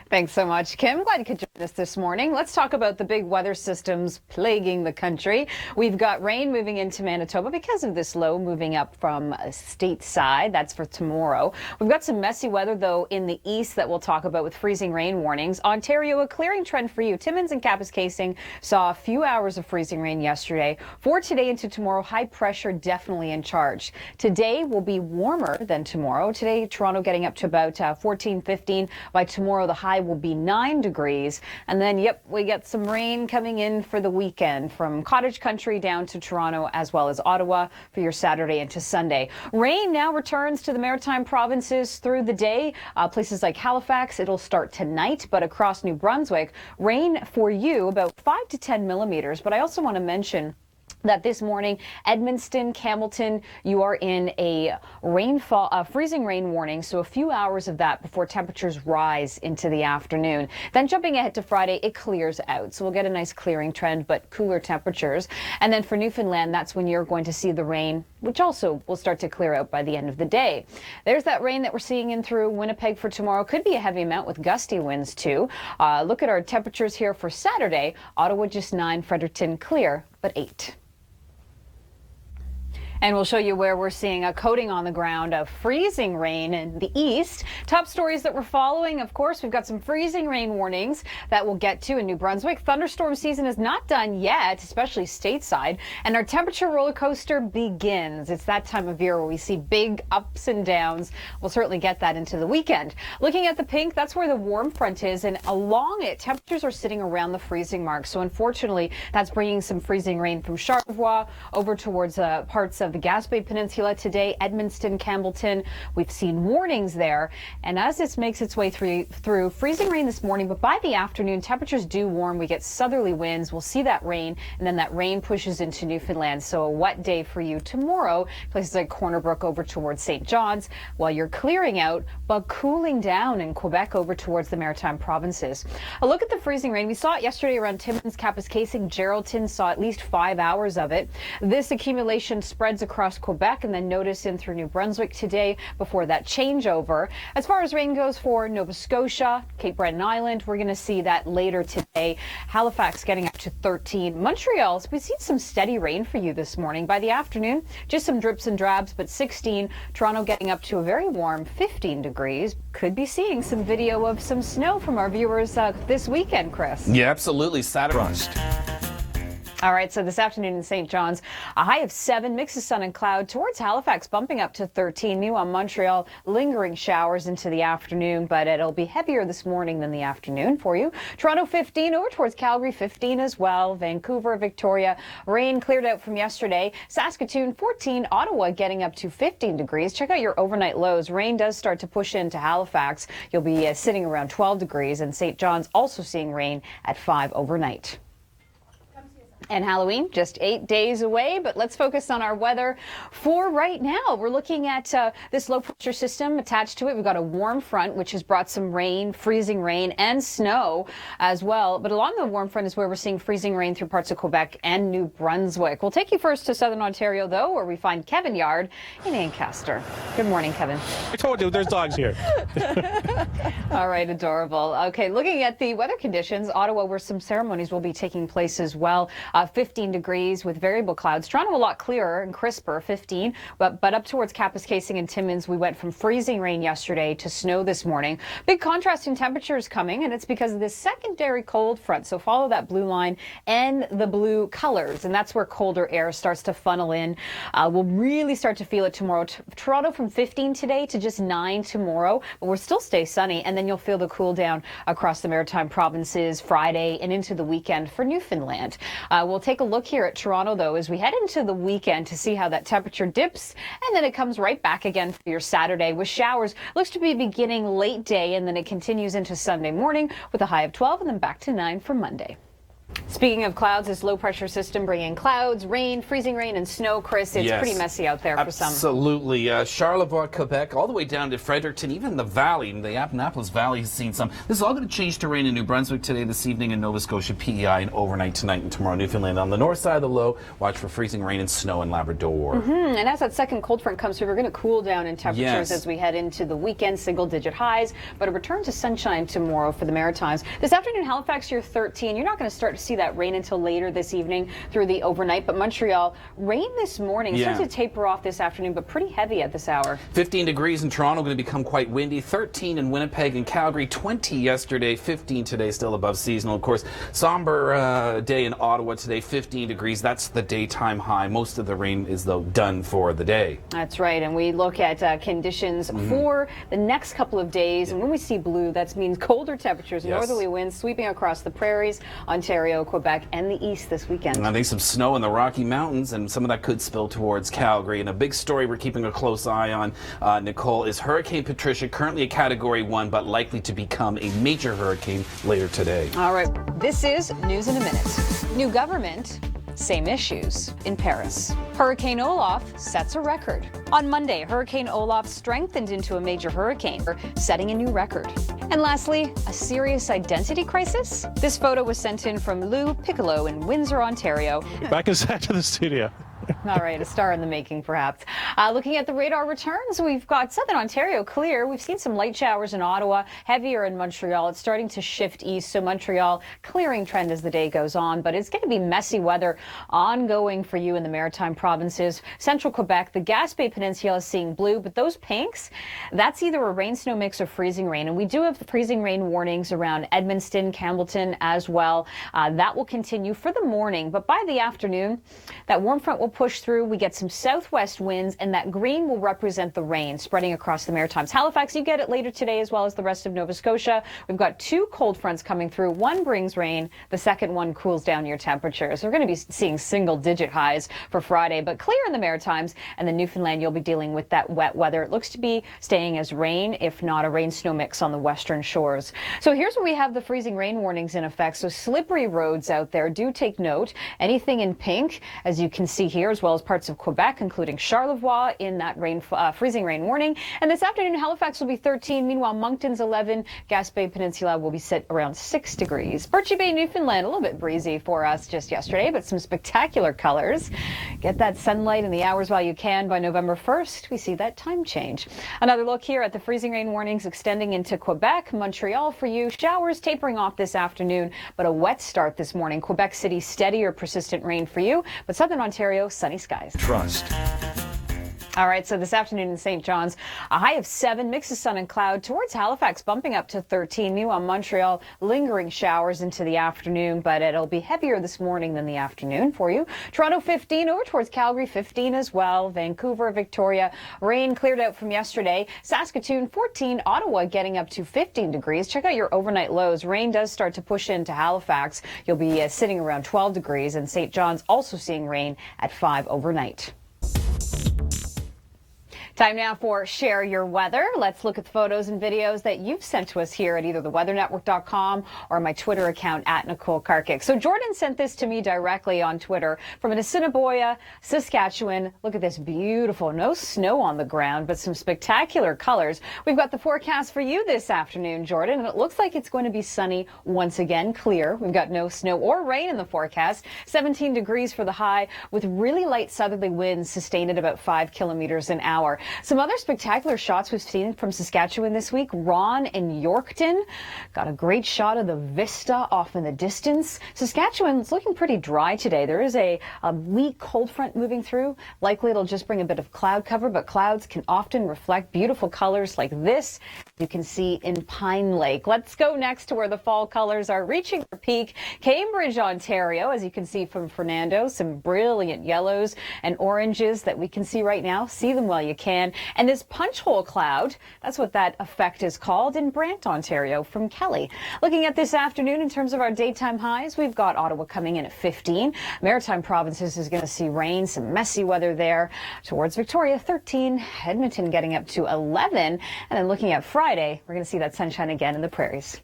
Thanks so much, Kim. Glad you could join us this morning. Let's talk about the big weather systems plaguing the country. We've got rain moving into Manitoba because of this low moving up from stateside. That's for tomorrow. We've got some messy weather, though, in the east that we'll talk about with freezing rain warnings. Ontario, a clearing trend for you. Timmins and Kapuskasing saw a few hours of freezing rain yesterday. For today into tomorrow, high pressure definitely in charge. Today will be warmer than tomorrow. Today, Toronto getting up to about 14, 15. By tomorrow, the high will be 9 degrees. And then, yep, we get some rain coming in for the weekend from cottage country down to Toronto as well as Ottawa for your Saturday into Sunday. Rain now returns to the Maritime provinces through the day. Places like Halifax, it'll start tonight, but across New Brunswick, rain for you about 5 to 10 millimeters. But I also want to mention that this morning, Edmundston, Campbellton, you are in a freezing rain warning, so a few hours of that before temperatures rise into the afternoon. Then jumping ahead to Friday, it clears out, so we'll get a nice clearing trend, but cooler temperatures. And then for Newfoundland, that's when you're going to see the rain, which also will start to clear out by the end of the day. There's that rain that we're seeing in through Winnipeg for tomorrow. Could be a heavy amount with gusty winds, too. Look at our temperatures here for Saturday. Ottawa just 9, Fredericton clear, but 8. And we'll show you where we're seeing a coating on the ground of freezing rain in the east. Top stories that we're following, of course, we've got some freezing rain warnings that we'll get to in New Brunswick. Thunderstorm season is not done yet, especially stateside, and our temperature roller coaster begins. It's that time of year where we see big ups and downs. We'll certainly get that into the weekend. Looking at the pink, that's where the warm front is, and along it, temperatures are sitting around the freezing mark. So unfortunately, that's bringing some freezing rain from Charlevoix over towards parts of the Gaspé Peninsula today, Edmundston, Campbellton. We've seen warnings there. And as this makes its way through freezing rain this morning, but by the afternoon, temperatures do warm. We get southerly winds. We'll see that rain, and then that rain pushes into Newfoundland. So a wet day for you tomorrow. Places like Corner Brook over towards St. John's, while you're clearing out, but cooling down in Quebec over towards the Maritime provinces. A look at the freezing rain. We saw it yesterday around Timmins, Kapuskasing. Geraldton saw at least 5 hours of it. This accumulation spreads across Quebec and then notice in through New Brunswick today before that changeover. As far as rain goes for Nova Scotia, Cape Breton Island, we're going to see that later today. Halifax getting up to 13. Montreal, we've seen some steady rain for you this morning. By the afternoon, just some drips and drabs, but 16. Toronto getting up to a very warm 15 degrees. Could be seeing some video of some snow from our viewers this weekend, Chris. Yeah, absolutely. Saturday. All right, so this afternoon in St. John's, a high of 7, mix of sun and cloud towards Halifax, bumping up to 13. Meanwhile, Montreal, lingering showers into the afternoon, but it'll be heavier this morning than the afternoon for you. Toronto, 15, over towards Calgary, 15 as well. Vancouver, Victoria, rain cleared out from yesterday. Saskatoon, 14. Ottawa getting up to 15 degrees. Check out your overnight lows. Rain does start to push into Halifax. You'll be sitting around 12 degrees, and St. John's also seeing rain at 5 overnight. And Halloween, just 8 days away, but let's focus on our weather for right now. We're looking at this low pressure system attached to it. We've got a warm front, which has brought some rain, freezing rain, and snow as well. But along the warm front is where we're seeing freezing rain through parts of Quebec and New Brunswick. We'll take you first to southern Ontario, though, where we find Kevin Yard in Ancaster. Good morning, Kevin. I told you, there's dogs here. All right, adorable. Okay, looking at the weather conditions, Ottawa, where some ceremonies will be taking place as well. 15 degrees with variable clouds. Toronto a lot clearer and crisper, 15. But up towards Kapuskasing and Timmins, we went from freezing rain yesterday to snow this morning. Big contrast in temperatures coming, and it's because of this secondary cold front. So follow that blue line and the blue colors, and that's where colder air starts to funnel in. We'll really start to feel it tomorrow. Toronto from 15 today to just 9 tomorrow, but we'll still stay sunny, and then you'll feel the cool down across the Maritime provinces Friday and into the weekend for Newfoundland. We'll take a look here at Toronto, though, as we head into the weekend to see how that temperature dips, and then it comes right back again for your Saturday with showers. Looks to be beginning late day, and then it continues into Sunday morning with a high of 12 and then back to 9 for Monday. Speaking of clouds, this low pressure system bringing clouds, rain, freezing rain, and snow. Chris, it's pretty messy out there for some. Absolutely. Charlevoix, Quebec, all the way down to Fredericton, even the valley, the Annapolis Valley has seen some. This is all going to change to rain in New Brunswick today, this evening in Nova Scotia, PEI, and overnight tonight and tomorrow Newfoundland. On the north side of the low, watch for freezing rain and snow in Labrador. And as that second cold front comes through, we're going to cool down in temperatures as we head into the weekend, single-digit highs, but a return to sunshine tomorrow for the Maritimes. This afternoon, Halifax, you're 13. You're not going to start to see that rain until later this evening through the overnight, but Montreal, rain this morning. Starts to taper off this afternoon, but pretty heavy at this hour. 15 degrees in Toronto, going to become quite windy. 13 in Winnipeg and Calgary. 20 yesterday, 15 today, still above seasonal. Of course, somber day in Ottawa today, 15 degrees. That's the daytime high. Most of the rain is, though, done for the day. That's right, and we look at conditions for the next couple of days, and when we see blue, that means colder temperatures, northerly winds sweeping across the prairies, Ontario, Quebec, and the east this weekend. I think some snow in the Rocky Mountains, and some of that could spill towards Calgary. And a big story we're keeping a close eye on, Nicole, is Hurricane Patricia, currently a Category 1, but likely to become a major hurricane later today. All right, this is News in a Minute. New government, same issues in Paris. Hurricane Olaf sets a record. On Monday, Hurricane Olaf strengthened into a major hurricane, setting a new record. And lastly, a serious identity crisis? This photo was sent in from Lou Piccolo in Windsor, Ontario. Back inside to the studio. All right, a star in the making, perhaps. Looking at the radar returns, we've got Southern Ontario clear. We've seen some light showers in Ottawa, heavier in Montreal. It's starting to shift east, so Montreal clearing trend as the day goes on. But it's going to be messy weather ongoing for you in the Maritime provinces. Central Quebec, the Gaspé Peninsula is seeing blue, but those pinks, that's either a rain-snow mix or freezing rain. And we do have the freezing rain warnings around Edmundston, Campbellton as well. That will continue for the morning, but by the afternoon, that warm front will push through. We get some southwest winds, and that green will represent the rain spreading across the Maritimes. Halifax, you get it later today as well as the rest of Nova Scotia. We've got two cold fronts coming through. One brings rain. The second one cools down your temperatures. We're going to be seeing single-digit highs for Friday, but clear in the Maritimes and the Newfoundland, you'll be dealing with that wet weather. It looks to be staying as rain, if not a rain-snow mix on the western shores. So here's where we have the freezing rain warnings in effect. So slippery roads out there. Do take note. Anything in pink, as you can see here, as well as parts of Quebec, including Charlevoix, in that freezing rain warning. And this afternoon, Halifax will be 13. Meanwhile, Moncton's 11. Gaspé Peninsula will be set around 6 degrees. Birchie Bay, Newfoundland, a little bit breezy for us just yesterday, but some spectacular colors. Get that sunlight in the hours while you can. By November 1st, we see that time change. Another look here at the freezing rain warnings extending into Quebec. Montreal for you. Showers tapering off this afternoon, but a wet start this morning. Quebec City, steady or persistent rain for you, but Southern Ontario, sunny skies. Trust. All right, so this afternoon in St. John's, a high of 7, mix of sun and cloud towards Halifax, bumping up to 13. Meanwhile, Montreal, lingering showers into the afternoon, but it'll be heavier this morning than the afternoon for you. Toronto, 15, over towards Calgary, 15 as well. Vancouver, Victoria, rain cleared out from yesterday. Saskatoon, 14. Ottawa getting up to 15 degrees. Check out your overnight lows. Rain does start to push into Halifax. You'll be sitting around 12 degrees, and St. John's also seeing rain at 5 overnight. Time now for Share Your Weather. Let's look at the photos and videos that you've sent to us here at either theweathernetwork.com or my Twitter account at Nicole Karkic. So Jordan sent this to me directly on Twitter from Assiniboia, Saskatchewan. Look at this beautiful, no snow on the ground, but some spectacular colors. We've got the forecast for you this afternoon, Jordan, and it looks like it's going to be sunny once again, clear. We've got no snow or rain in the forecast. 17 degrees for the high with really light southerly winds sustained at about 5 kilometers an hour. Some other spectacular shots we've seen from Saskatchewan this week. Ron and Yorkton got a great shot of the vista off in the distance. Saskatchewan's looking pretty dry today. There is a weak cold front moving through. Likely it'll just bring a bit of cloud cover, but clouds can often reflect beautiful colors like this you can see in Pine Lake. Let's go next to where the fall colors are reaching their peak. Cambridge, Ontario, as you can see from Fernando, some brilliant yellows and oranges that we can see right now. See them while you can. And this punch hole cloud, that's what that effect is called in Brant, Ontario from Kelly. Looking at this afternoon in terms of our daytime highs, we've got Ottawa coming in at 15. Maritime provinces is going to see rain, some messy weather there. Towards Victoria, 13. Edmonton getting up to 11. And then looking at Friday, we're going to see that sunshine again in the prairies.